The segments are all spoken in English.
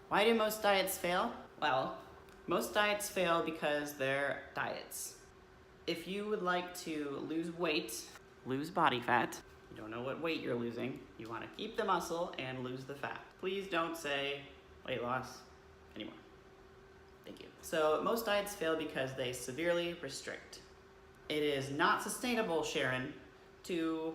Why do most diets fail? Well, most diets fail because they're diets. If you would like to lose weight, lose body fat, you don't know what weight you're losing, you want to keep the muscle and lose the fat. Please don't say weight loss anymore. Thank you. So most diets fail because they severely restrict. It is not sustainable, Sharon, to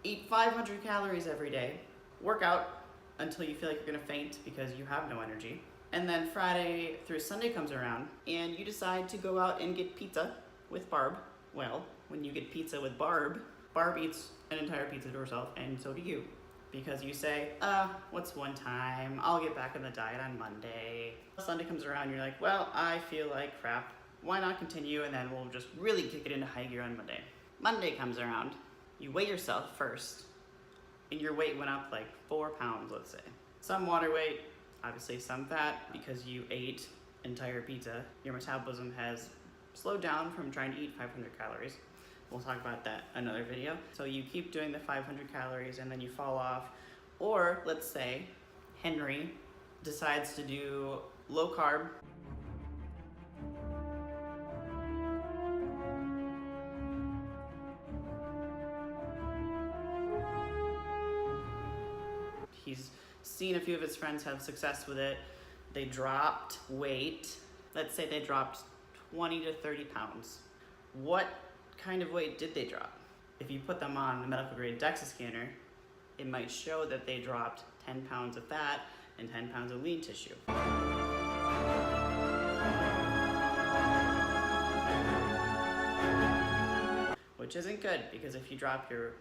eat 500 calories every day, work out until you feel like you're gonna faint because you have no energy, and then Friday through Sunday comes around and you decide to go out and get pizza with Barb. Well, when you get pizza with Barb, Barb eats an entire pizza to herself, and so do you. Because you say, what's one time? I'll get back on the diet on Monday. Sunday comes around, you're like, well, I feel like crap. Why not continue, and then we'll just really kick it into high gear on Monday. Monday comes around, you weigh yourself first, and your weight went up like 4 pounds, let's say. Some water weight, obviously some fat, because you ate entire pizza. Your metabolism has slowed down from trying to eat 500 calories. We'll talk about that in another video. So you keep doing the 500 calories and then you fall off. Or let's say Henry decides to do low carb. He's seen a few of his friends have success with it. They dropped weight. Let's say they dropped 20 to 30 pounds. What kind of weight did they drop? If you put them on a medical grade DEXA scanner, it might show that they dropped 10 pounds of fat and 10 pounds of lean tissue. Which isn't good, because if you drop your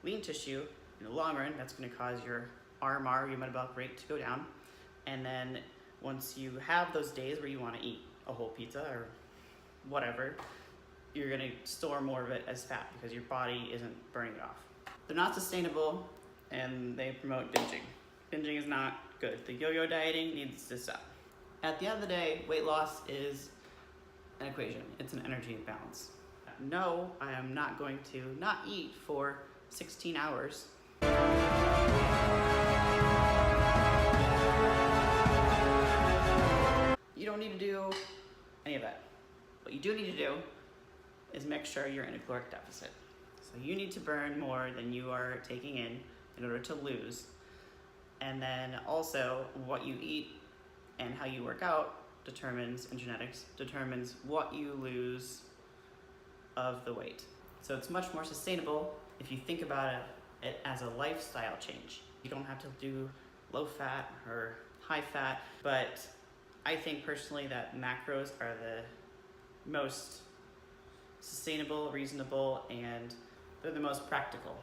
lean tissue in the long run, that's going to cause your RMR, your metabolic rate, to go down. And then once you have those days where you want to eat a whole pizza or whatever, you're going to store more of it as fat because your body isn't burning it off. They're not sustainable, and they promote binging. Binging is not good. The yo-yo dieting needs to stop. At the end of the day, weight loss is an equation. It's an energy balance. No, I am not going to not eat for 16 hours. You don't need to do any of that. What you do need to do is make sure you're in a caloric deficit. So you need to burn more than you are taking in order to lose. And then also what you eat and how you work out determines, and genetics determines, what you lose of the weight. So it's much more sustainable if you think about it as a lifestyle change. You don't have to do low fat or high fat, but I think personally that macros are the most sustainable, reasonable, and they're the most practical.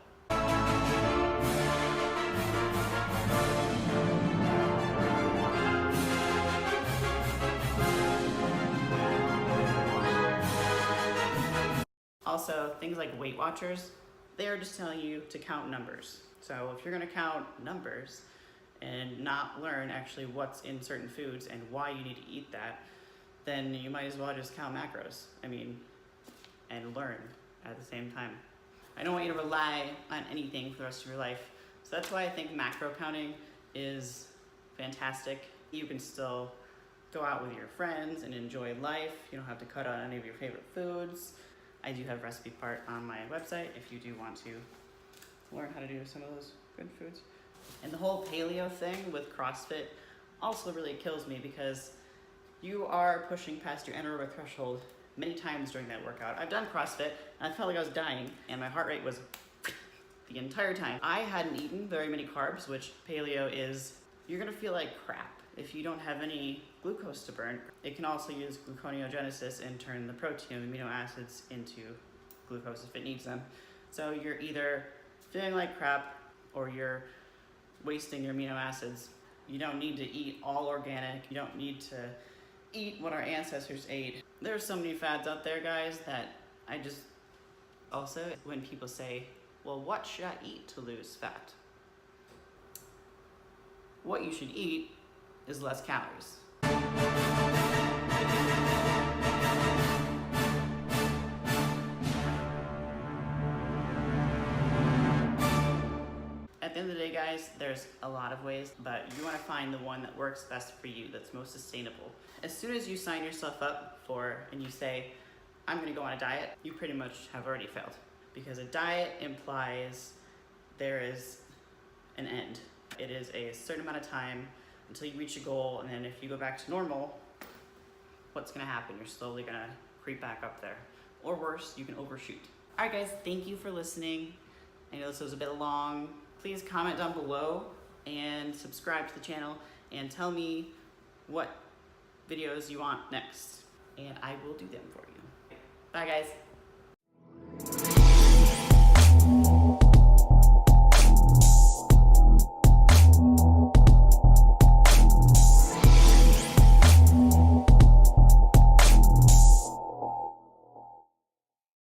Also, things like Weight Watchers, they are just telling you to count numbers. So if you're gonna count numbers and not learn actually what's in certain foods and why you need to eat that, then you might as well just count macros. And learn at the same time. I don't want you to rely on anything for the rest of your life. So that's why I think macro counting is fantastic. You can still go out with your friends and enjoy life. You don't have to cut out any of your favorite foods. I do have a recipe part on my website if you do want to learn how to do some of those good foods. And the whole paleo thing with CrossFit also really kills me, because you are pushing past your anaerobic threshold many times during that workout. I've done CrossFit and I felt like I was dying and my heart rate was the entire time. I hadn't eaten very many carbs, which paleo is, you're gonna feel like crap if you don't have any glucose to burn. It can also use gluconeogenesis and turn the protein and amino acids into glucose if it needs them. So you're either feeling like crap or you're wasting your amino acids. You don't need to eat all organic. You don't need to eat what our ancestors ate. There's so many fads out there, guys, that I just... Also, when people say, well, what should I eat to lose fat? What you should eat is less calories. At the end of the day, guys, guys, there's a lot of ways, but you wanna find the one that works best for you, that's most sustainable. As soon as you sign yourself up for, and you say, I'm gonna go on a diet, you pretty much have already failed. Because a diet implies there is an end. It is a certain amount of time until you reach a goal, and then if you go back to normal, what's gonna happen? You're slowly gonna creep back up there. Or worse, you can overshoot. All right guys, thank you for listening. I know this was a bit long. Please comment down below and subscribe to the channel and tell me what videos you want next, and I will do them for you. Bye guys.